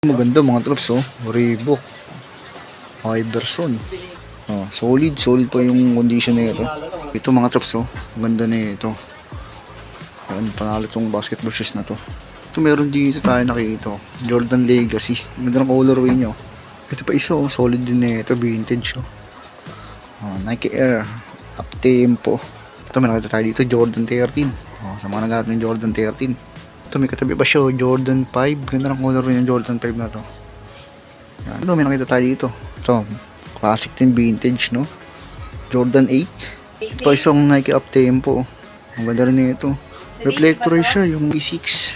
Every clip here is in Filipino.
Maganda mga trops, oh. Reebok Iverson. Oh, solid pa yung condition na ito. Ito mga trops, oh. Maganda na ito. Yan, panalo tong basketball shoes na to. Ito meron dito tayo nakikita, Jordan Legacy. Maganda ng colorway nyo. Ito pa isa, oh. Solid din na ito. Vintage, oh. Oh, Nike Air Up Tempo. Ito may nakita tayo dito, Jordan 13. Oh, sa mga naghahanap ng Jordan 13. Ito may katabi pa siya, Jordan 5. Ganda ng color rin yung Jordan 5 na to. Yan. Ito may nakita tayo dito. Ito, classic din, vintage, no? Jordan 8. Ito pa isang Nike Up Tempo. Ang ganda rin nito. Reflector siya, yung V6.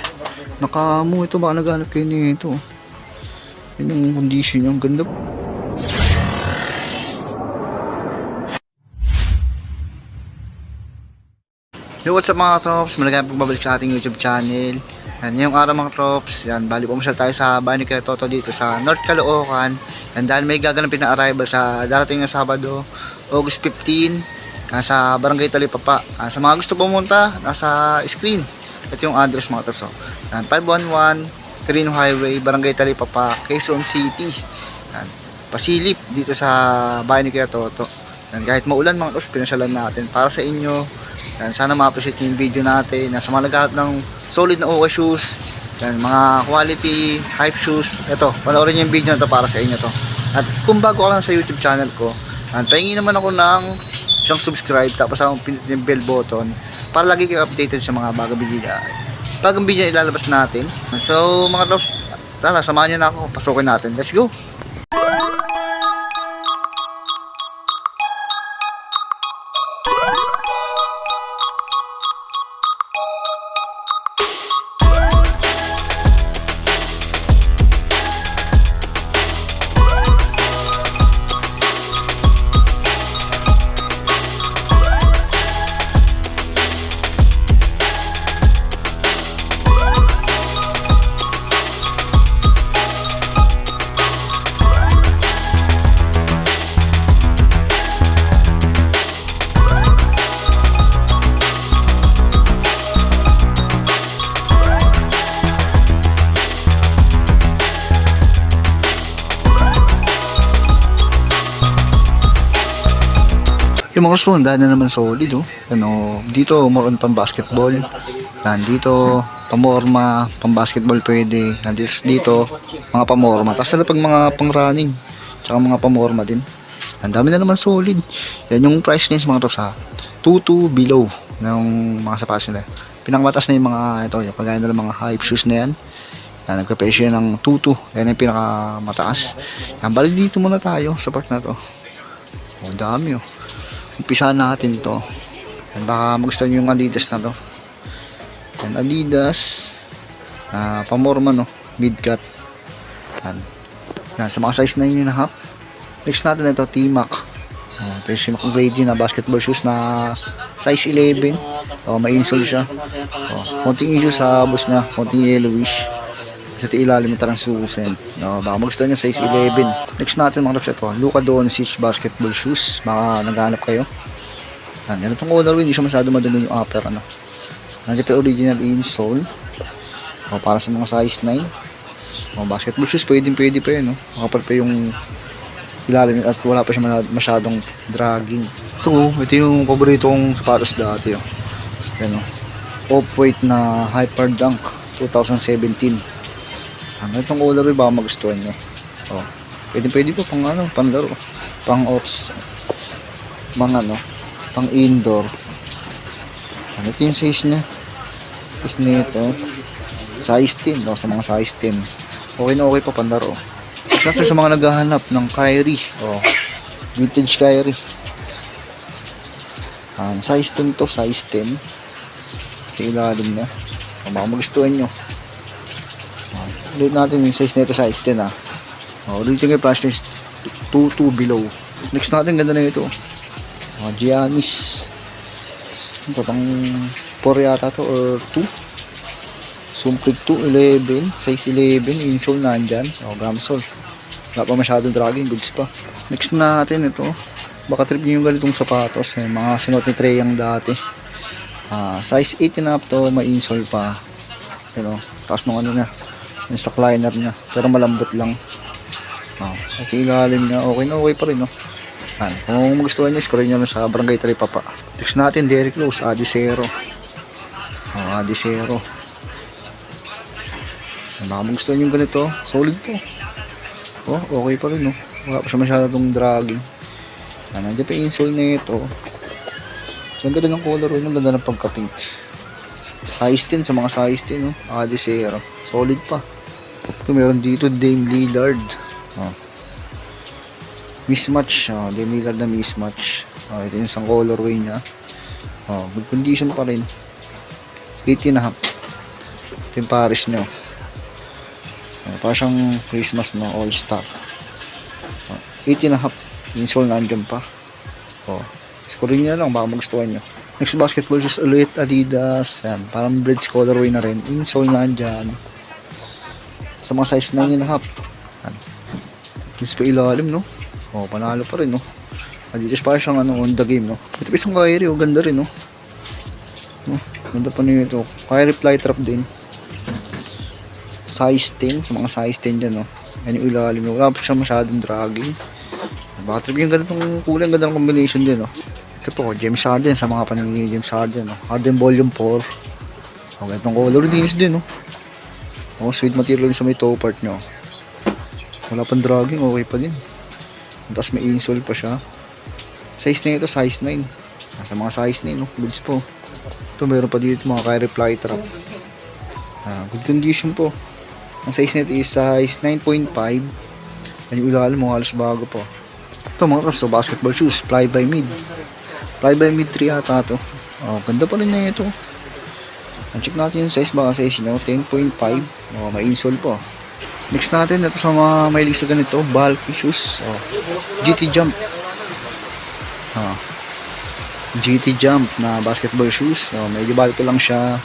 Nakamo ito, baka naghanap kayo nito. Yun yung condition niya, ang ganda. Yo, what's up mga trops? Malagay pagbabalik sa ating YouTube channel. Yan, yung araw mga trops. Yan, bali pumasal tayo sa bahay ni Kuya Toto dito sa North Caloocan. Yan, dahil may gaganapin na arrival sa darating na Sabado, August 15, sa Barangay Talipapa. Sa mga gusto pumunta, nasa screen. Ito yung address mga trops. Yan, 511 Quirino Highway, Barangay Talipapa, Quezon City. Yan, pasilip dito sa bahay ni Kuya Toto. Yan, kahit maulan mga trops, pinasyalan natin para sa inyo. Yan, sana ma-appreciate yung video natin. Nasa mga naghahanap ng solid na OA shoes, yan, mga quality hype shoes. Ito, panoorin nyo yung video na to para sa inyo to. At kung bago ka lang sa YouTube channel ko, pahingin naman ako ng isang subscribe, tapos ako pinutin yung bell button para lagi kayo updated sa mga bagong video ilalabas natin. So mga trops, tara, samahan nyo na ako, pasukin natin. Let's go! Yung mga spoon, dahil na naman solid, oh. Ano, dito more on pang basketball. Yan, dito pamorma, pang basketball pwede. Yan, dito mga pamorma. Tapos na pag mga pang running, tsaka mga pamorma din. Ang dami na naman solid. Yan yung price range mga tops, ha. 2 below ng mga sapatos nila. Pinakamataas na yung mga ito, yung kagaya na mga hype shoes na yan. Yan, nagka-presyo ng 2. Yan yung pinakamataas. Yan, balik dito muna tayo sa part na to. Oh, dami, oh. Umpisahan natin to. Yan, baka magustuhan nyo yung Adidas na to. Yan, Adidas pamorma, no, mid-cut. Yan, sa mga size 9.5. Next natin ito, T-Mac. Ito yung grade na basketball shoes na size 11. May insole siya. Konting issue sa bus niya, konting yellowish. Sa ilalim ng translucent. Baka magustuhan nyo size 11. Next natin mga trops, ito, Luka Doncic basketball shoes. Baka naghanap kayo. Yan itong colorway, hindi siya masyado madumi yung upper, ano. Nandiyan pa original insole. Para sa mga size 9. Basketball shoes, pwede pa yun, no. Makapal pa yung ilalim at wala pa siya masyadong dragging. Ito yung paborito kong sapatos dati, oh. Yan, off-white na Hyper Dunk 2017. Itong colorway baka magustuhan nyo. Pwede pa pang panlaro, pang offs, mga pang indoor. Ito yung size nya. Size nito, size 10, sa mga size 10. Okay pa panlaro. Sa mga naghahanap ng Kyrie, vintage Kyrie. Size 10 to, size 10. Ito ilalim na. Baka magustuhan nyo. Ulit natin yung size nito, size 10, ha. Ulit yung price list 2 below. Next natin, ganda na ito. Giannis. Ito pang 4 yata to or 2. Sumplig 2, 11. Size 11. Insole nandyan. Gamsole. Wala pa masyadong dragging. Goods pa. Next natin ito. Baka trip nyo yung ganitong sapatos. Mga sinuot ni Trey yung dati. Size 8 and up to. May insole pa. Taas nung ano na. Yung stock liner niya. Pero malambot lang. At yung ilalim niya, okay na okay pa rin, no? Yan. Kung magustuhan niyo, scroll niyo lang sa Barangay Talipapa. Next natin, Derek Close, Adicero. Adicero. Baka magustuhan yung ganito, solid po. Okay pa rin, no? Wala pa siya masyadong dragging. Nandiyan pa yung insole na ito. Ganda rin ng color, no? Ganda ng pagka-pink. Size 10 sa mga size 10, no? Adicero. Solid pa. Ito meron dito, Dame Lillard. Mismatch. Dame Lillard na mismatch. Ito yung isang colorway niya. Good condition pa rin. 18.5. Ito yung Paris nyo. Parang siyang Christmas, no? All stock. 18.5. Yung sole nandiyan pa. Scoring nyo lang, baka magustuhan nyo. Next basketball shoes ulit, Adidas. Yan, parang bridge colorway na rin. Yung sole nandiyan. Sa mga size 9.5. Yan. Yung pa ilalim, no? Panalo pa rin, no? Adidas parang siyang on the game, no? Ito pa isang Kyrie, ganda rin, no? Ganda pa nito. Kyrie fly trap din. Size 10, sa mga size 10 dyan, no? Yan yung ilalim, no? Wala pa siya masyadong dragging. Backtrip yung ganitong kulay, ganda ng combination din, no? Ito po, James Harden, sa mga paningin James Harden, no? Harden Volume 4. Ganitong color din no? Sweet material din sa may toe part nyo. Wala pang dragging, okay pa din. Tapos may insole pa siya. Size na ito, size 9. Sa mga size 9, no? Goods po. Ito, meron pa dito mga Kyrie fly trap. Good condition po. Ang size nito is size 9.5. Yan yung ilalim mo, halos bago po. Ito mga kaps, basketball shoes, fly by mid 3 ata ito. Ganda pa rin na ito. Check natin yung size, baka size nyo 10.5. May insole po. Next natin, ito sa mga may lisa ganito, bulky shoes. GT Jump. GT Jump na basketball shoes. Medyo bulky lang siya.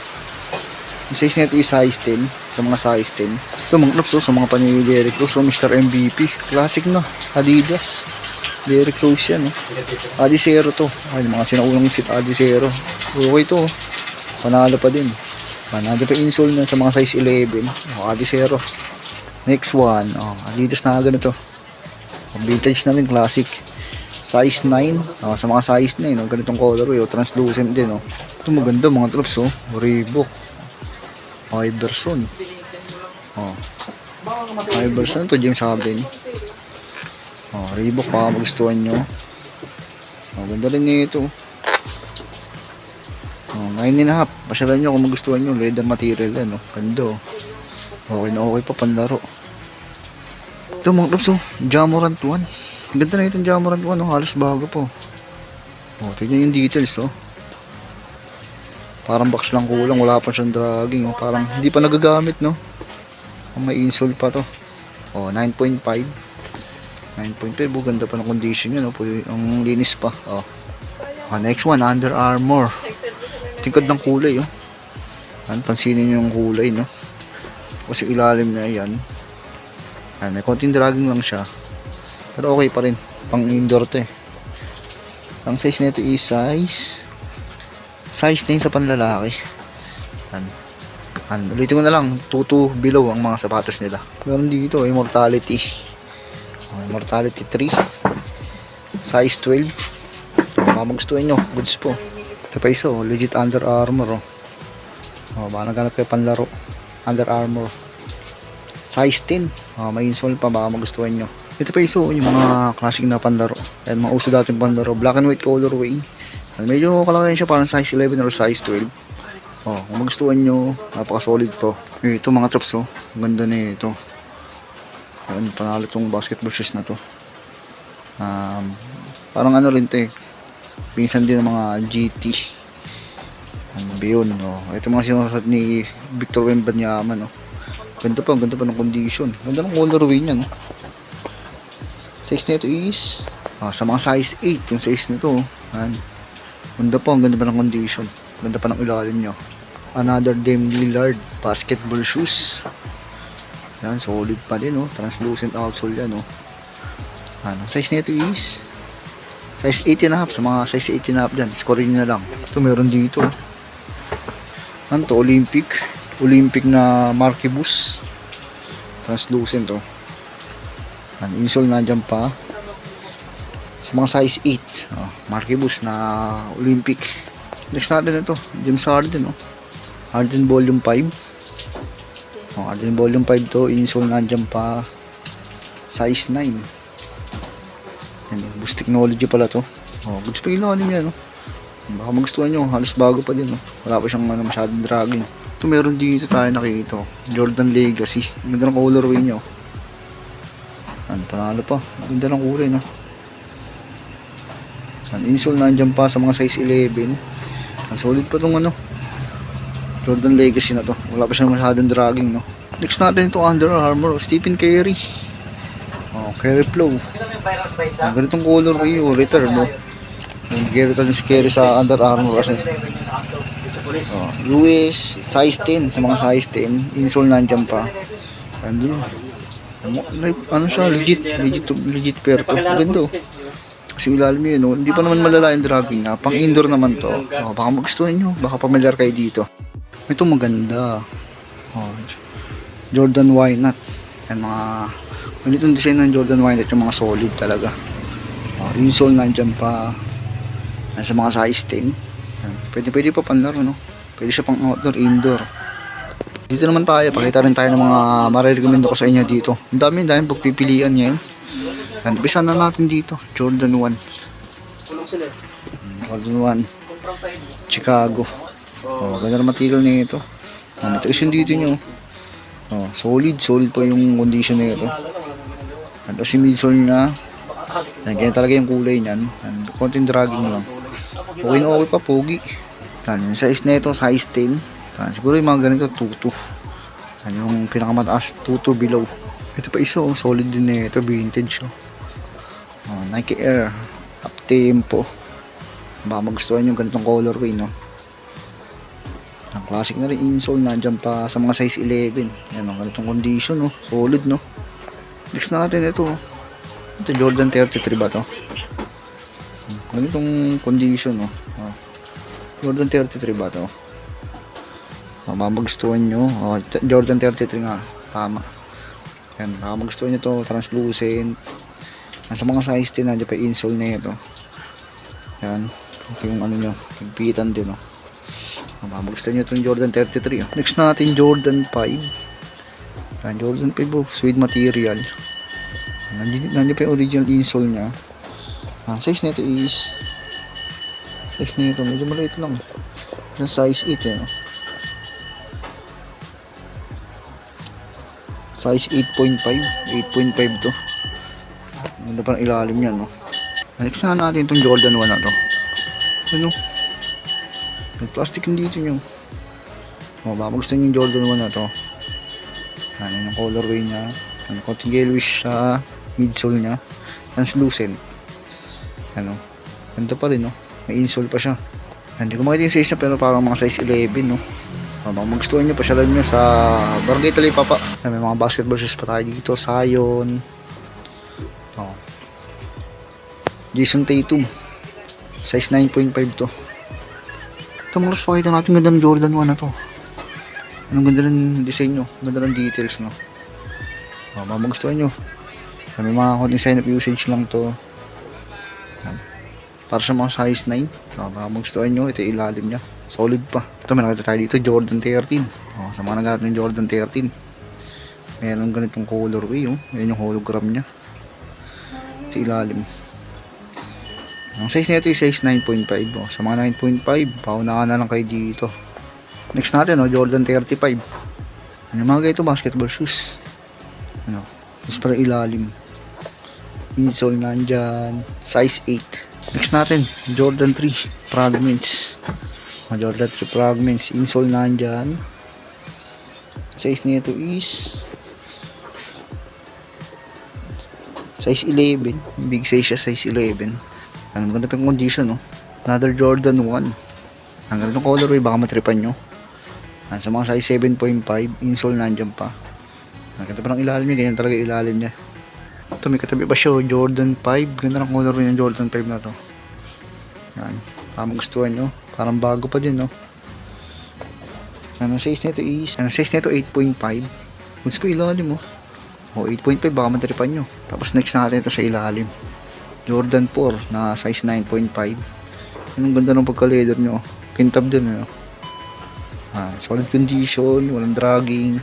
Yung size nito is size 10. Sa mga size 10. Ito mga clubs, sa mga panili Derek Close. Mr. MVP. Classic na. Adidas. Derek Close yan. Adicero to. Yung mga sinaunang sit Adicero. Okay to. Panalo pa din. Nandiyan pa insole na sa mga size 11. Adicero. Next one. Adidas na ganito. Vintage na rin. Classic. Size 9. Sa mga size 9. Ganitong colorway. Translucent din. Ito maganda mga clubs. Reebok. Iverson. Iverson to James Harden. Reebok, baka magustuhan nyo. Ganda rin nito. 9.5. Pasyalan nyo kung magustuhan nyo. Leather material yan. Ganda. Okay na okay pa panlaro. Ito mga clubs, Jamorant 1. Ganda na itong Jamorant 1. Halos bago po. Tignan yung details. Parang box lang kulang, wala pa siyang dragging. Parang hindi pa nagagamit, no? May insole pa to. 9.5. 9.5, ganda pa ng condition yun, no? Ang linis pa. Next one, Under Armour. Tingkad ng kulay, pansinin yung kulay, no? Kasi ilalim na yan. May konting dragging lang siya. Pero okay pa rin. Pang indoor to. Ang size nito is size 10 sa panlalaki. Ulitin ko na lang, 2 below ang mga sapatos nila. Meron dito, Immortality. Immortality 3. Size 12. Baka magustuhan nyo, goods po. Ito pa isa, legit Under Armour. Baka naghanap kayo panlaro. Under Armour. Size 10. May insole pa, baka magustuhan nyo. Ito pa isa, yung mga classic na panlaro. Yan, mga uso dating panlaro. Black and white colorway. Medyo kalaki siya, parang size 11 or size 12. Kung magustuhan nyo, napaka-solid po. Ito mga traps, ang ganda na ito. Panalo itong basketball shoes na to. Parang rin to pinsan din ng mga GT. Beyond, ito mga sinusunod ni Victor Wembanyama, Ganda pa ng condition. Ganda ng colorway niya, Size nito is sa mga size 8, yung size nito, Ganda pa ng condition. Ganda pa ng ilalim nyo. Another Dame Lillard basketball shoes. Yan, solid pa din, translucent outsole yan, size nito is size 8.5. Sa mga size 8.5 dyan, scoring na lang. Ito meron dito. Olympic na Marquebus. translucent oh. Yan, insole nandyan pa. Sa mga size 8, oh, Marquebus na Olympic. Next natin ito, James Harden oh. Harden volume 5. Oh, Harden volume 5 to, insole nandyan pa. Size 9. Yan, Boost Technology pala to. Oh, goods pa ilalim yan oh. Baka magustuhan nyo, halos bago pa din oh. Wala pa siyang masyadong dragging. Ito meron dito tayo nakikita oh. Jordan Legacy. Ganda ng colorway nyo. Yan, panalo pa. Ganda ng kulay no. Yan, insole nandyan pa sa mga size 11. Yan, solid pa tong ano, Jordan Legacy na to. Wala pa siyang masyadong dragging no. Next natin itong Under Armour oh. Stephen Curry. Oh, Curry Flow. Yan, ganitong colorway oh. Return no. Nag-return si Curry sa Under Armour kasi. Oh, US size 10 sa mga size 10. Insole nandyan pa. And din. Like, ano siya, legit pair to. Ganda oh. Kasi ilalim yun oh. Hindi pa naman malala yung dragging ha. Pang indoor naman to. Oh, baka magustuhan nyo. Baka pamilyar kayo dito. Ito maganda. Oh, Jordan Why Not. Yan mga ganitong design ng Jordan Why Not yung mga solid talaga. Oh, insole nandyan pa. Yan, sa mga size 10. Yan. Pwede pa panlaro no. Pwede siya pang outdoor, indoor. Dito naman tayo, pakita rin tayo ng mga marirecommend ko sa inyo dito. Ang dami pagpipilian ngayon. Yan, umpisa na natin dito, Jordan 1. Jordan 1 Chicago. Oh, ganda na material na ito. Matigas yung dito nyo. Oh, solid pa yung condition na ito. At si midsole na. Ganyan talaga yung kulay niyan. Konting dragging lang. Okay na okay pa, pogi. Yan, yung size na ito, size 10. Yan, siguro yung mga ganito, 2-2. Yan, yung pinakamataas, 2-2 below. Ito pa isa, oh, solid din na ito, vintage. Oh, Nike Air, up tempo. Baka magustuhan yung ganitong colorway, no? Ang classic na rin insole, nandyan pa sa mga size 11. Yan, ang ganitong condition, no? Solid, no? Next natin ito, ito Jordan 33 ba to? Ganitong condition, no? Oh. Jordan 33 ba to? Magustuhan nyo. Oh, Jordan 33 nga, tama. Yan, magustuhan nyo to, translucent. Nasa mga size 10, nandiyan pa insole na ito. Yan, ito yung ano nyo, higpitan din, no? Magustuhan nyo itong Jordan 33. Oh. Next natin, Jordan 5. Yan, Jordan 5, oh, suede material. Nandiyan pa yung original insole nya. Size nito is medyo maliit lang. Yung size 8 eh, no? Size 8.5 to. Ganda pa ng ilalim yan, no? Next na natin itong Jordan 1 na to. Ano? May plastic yung dito nyo. Baka gusto nyo yung Jordan 1 na to. Ano yung colorway nya. Ano, konting yellowish sa midsole nya. Translucent. Ano? Ganda pa rin, no? May insole pa siya. Hindi ko makita yung size niya pero parang mga size 11, no? Baka magustuhan nyo, pasyalan nyo sa Barangay Talipapa. May mga basketball shoes pa tayo dito. Zion. Oh. Jason Tatum. Size 9.5 to. Ito mga gusto pakita natin ganda ng Jordan 1 na to. Anong ganda ng design nyo. Ganda ng details, no? Baka magustuhan nyo. May mga konting sign of usage lang to. Yan. Para sa mga size 9. Baka magustuhan nyo. Ito yung ilalim nya. Solid pa. Ito may nakita tayo dito. Jordan 13. Sa mga naghahanap ng Jordan 13. Meron ganitong colorway. Yan yung hologram nya. Ito ilalim. Ang size nito yung size 9.5. Sa mga 9.5. Paunahan na lang kayo dito. Next natin, Jordan 35. Ano mga ganito? Basketball shoes. Ano? Mas para ilalim. Insole nandyan. Size 8. Next natin, Jordan 3 Fragments. Jordan 3 Fragments. Insole nandyan. Size nito is size 11. Big size siya, size 11. Ano, maganda pa yung condition, no? Another Jordan 1. Ang ganda ng colorway, baka matripan nyo. Sa mga size 7.5. Insole nandyan pa. Ang ganda pa ng ilalim niya, ganyan talaga ilalim niya. Ito may katabi pa siya, Jordan 5. Ganda ng color niya, Jordan 5 na to. Yan, magustuhan nyo. Parang bago pa din, no? Ang size nito is 8.5. Kung pa ilalim mo, O 8.5 baka matiripan nyo. Tapos next natin ito sa ilalim. Jordan 4 na size 9.5. Ang ganda ng pagka-leather nyo. Kintab din solid condition, walang dragging.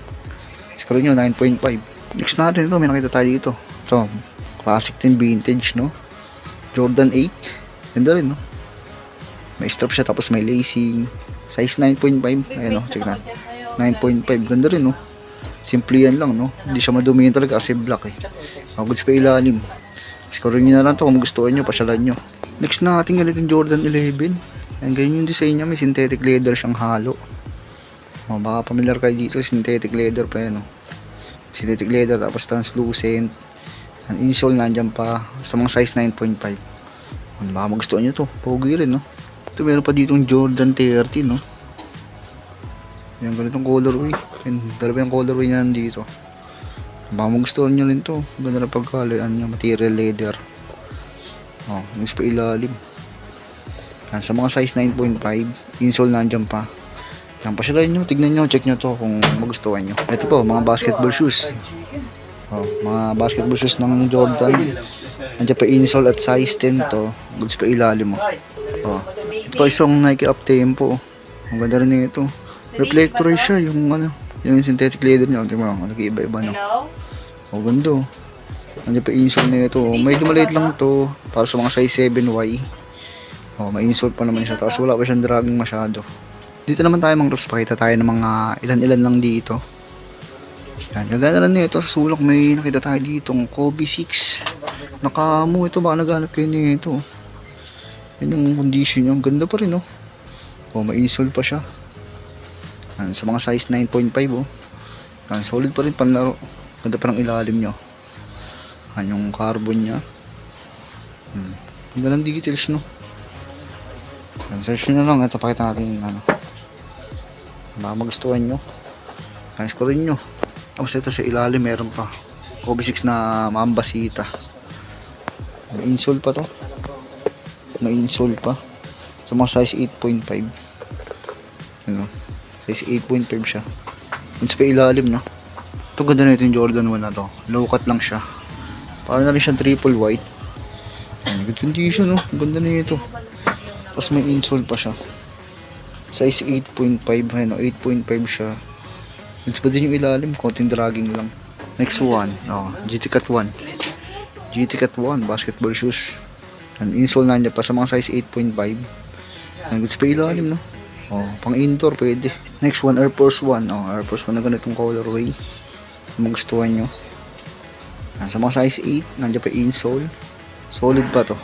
Screw nyo 9.5. Next natin ito, may nakita tayo dito. Ito, classic din vintage, no? Jordan 8. Ganda rin, no? May strap siya tapos may lacing. Size 9.5. Ayan, no? Check na. 9.5. Ganda rin, no? Simple yan lang, no? Hindi siya madumihin talaga kasi black, Goods pa ilalim. Scorein nyo na lang to kung gustuhan nyo, pasyalan nyo. Next natin ganito yung Jordan 11. Ayan, ganyan yung design niya. May synthetic leather siyang halo. Baka familiar kayo dito. Synthetic leather pa yan, synthetic leather tapos translucent. Ang insole nandyan pa sa mga size 9.5. Baka magustuhan nyo to. Pogi rin, no? Ito meron pa ditong Jordan 30, no? Yan, ganitong colorway. Yan, dalawa yung colorway niya nandito. Baka magustuhan nyo rin to. Ganda na pagkalaan niya. Material leather. Yung pa ilalim. Yan, sa mga size 9.5. Insole nandyan pa. Yan, pasyalan nyo. Tignan nyo. Check nyo to kung magustuhan nyo. Ito po, mga basketball shoes. Mga basketball shoes ng Jordan. Nandiyan pa insole at size 10 to. Goods pa ilalim mo. Ito pa isang Nike Up Tempo. Ang ganda rin nito. Reflector siya. Yung synthetic leather niya. Tingnan mo, nag-iiba-iba, no? Ganda. Nandiyan pa insole nito. May dumaliit lang to. Para sa mga size 7Y. May insole pa naman siya. Tapos wala pa siyang dragging masyado. Dito naman tayo pakita tayo ng mga ilan-ilan lang dito. Yan, gagana lang nito sa sulok. May nakita tayo dito Kobe 6 nakamo. Ito baka naghanap kayo nito. Yan yung condition niya. Ang ganda pa rin, may insole pa siya. Yan, sa mga size 9.5 yan, solid pa rin panlaro. Ganda pa ng ilalim nyo. Yan yung carbon nya. Ganda ng details, no? Yan, search nyo na lang. Ito pakita natin yung baka magustuhan nyo. Yan, scorein nyo. Tapos ito sa ilalim meron pa Kobe 6 na maambasita. May insole pa to. May insole pa sa mga size 8.5. Size 8.5 siya. It's pa ilalim, no? Ito ganda na ito yung Jordan 1 na to. Low cut lang siya. Para na rin siyang triple white. Good condition, no? Ganda na ito. Tapos may insole pa siya. Size 8.5. 8.5 siya. It's pa din yung ilalim. Konting dragging lang. Next one. GT Cut 1. GT Cut 1. Basketball shoes. And insole na niya pa sa mga size 8.5. And goods pa ilalim, no? Pang indoor pwede. Next one, Air Force 1. Air Force 1 na ganitong colorway. Kung magustuhan nyo. Sa mga size 8, nandiyan pa insole. Solid pa to.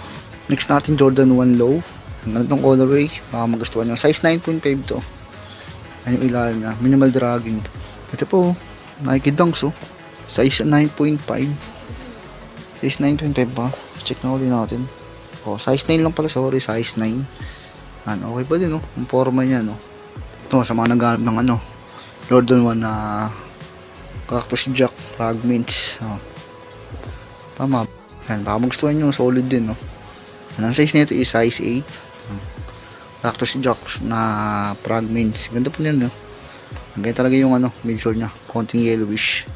Next natin, Jordan 1 Low. Ang ganitong colorway. Baka magustuhan nyo. Size 9.5 to. Yan yung ilalim na. Minimal dragging. Ito po, Nike Dunks, size 9.5. Size 9.5 pa. Check na ulit natin. Size 9 lang pala. Sorry, size 9. Okay pa din, ang forma niya, Ito, sa mga naghanap ng Jordan 1 na Cactus Jack Fragments. Tama. Yan, baka magustuhan nyo. Solid din, Ang size nito is size 8. Cactus Jack na Fragments. Ganda po niyan, Ang ganda talaga yung midsole niya. Konting yellowish.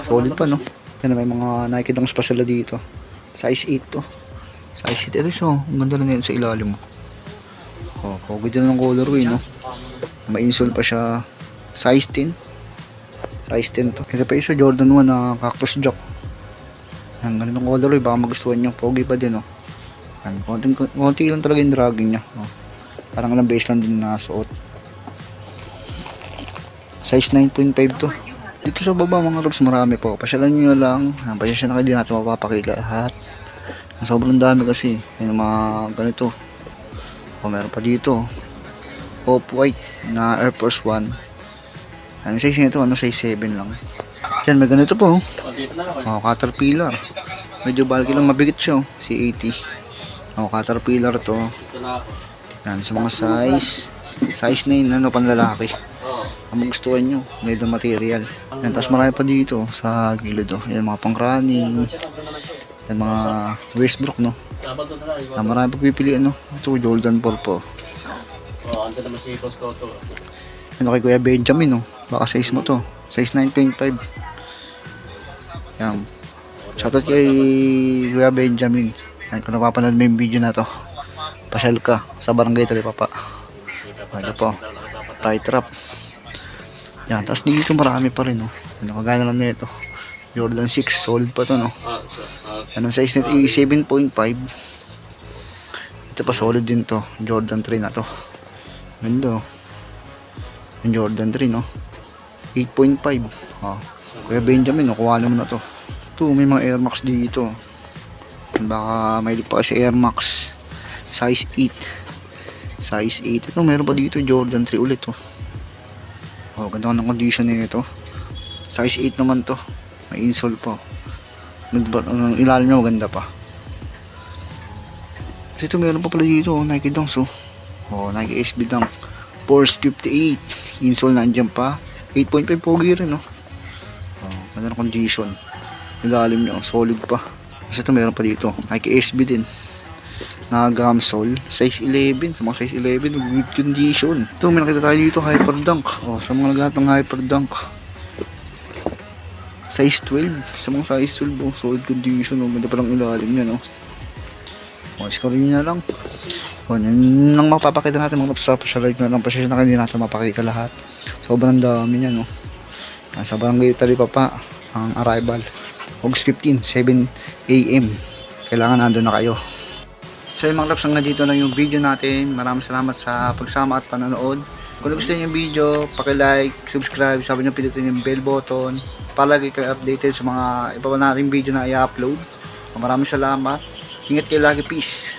Solid pa, Yan, may mga Nike Dunks pa sila dito. Size 8 to. Size 8. Ito, ang ganda na yun sa ilalim mo. Pogi din ng colorway, May insole pa siya. Size 10. Size 10 to. Ito pa isa, Jordan 1 na Cactus Jack. Ang ganitong colorway, baka magustuhan nyo. Pogi pa din, konti lang talaga yung dragging niya. Parang alang base lang din na suot. Size 9.5 to. Dito sa baba mga robs, marami po. Pasyalan nyo lang. Pasyalan na kayo, din natin mapapakita lahat. Sobrang dami kasi. Yung mga ganito. Meron pa dito. Off-white na Air Force 1. Ang size nito, size 7 lang. Yan, may ganito po. Caterpillar. Medyo bulky lang, mabigat siya. C80. Caterpillar to. Yan, sa mga size 9, panlalaki. Ang magustuhan nyo, made of material. Yan, tapos marami pa dito sa gilid. Yan, mga pang-running. Yan, mga Westbrook, marami pagpipilian, Ito, Jordan 4 po. Kay Kuya Benjamin, baka size mo to. Size 9.5. Yan. Shoutout kay Kuya Benjamin. Yan, kung napapanood mo yung video na to, pasyal ka sa barangay Talipapa. Ito po, tie trap. Yan, tapos dito marami pa rin, no. Ano, kagaya lang nito. Jordan 6, solid pa to, no. Yan, ang size nito is 7.5. Ito pa solid din to, Jordan 3 na to. Ganda, yung Jordan 3, no. 8.5. Kuya Benjamin, nakuha naman na to. Ito, may mga Air Max dito. Baka may pa kasi Air Max size 8. Size 8. Ito, meron pa dito Jordan 3 ulit, ganda ng condition nito. Size 8 naman to. May insole pa. Ang ilalim niya maganda pa. Kasi ito meron pa pala dito, Nike Dunks, Nike SB Dunk Force 58. Insole nandiyan pa. 8.5 pogi rin, ganda ng condition. Ilalim niya, solid pa. Kasi ito meron pa dito, Nike SB din na gum sole, size 11. Sa mga size 11, good condition. Ito, may nakita tayo dito, Hyper Dunk. Sa mga naghahanap ng Hyper Dunk, size 12. Sa mga size 12, solid condition. Ganda pa lang ilalim niya, screen na lang. Yan ang mapapakita natin mga sa like na lang. Pasensya na kayo, hindi natin mapakita lahat. Sobrang dami niya, Sa barangay Talipapa ang arrival. August 15, 7 AM. Kailangan nandun na kayo. So yung mga laps, hanggang dito na yung video natin. Maraming salamat sa pagsama at panonood. Kung gusto niyo yung video, paki-like, subscribe, sabi niyo pindutin yung bell button para lagi kayo updated sa mga iba pa nating video na i-upload. Maraming salamat. Ingat kayo lagi, peace.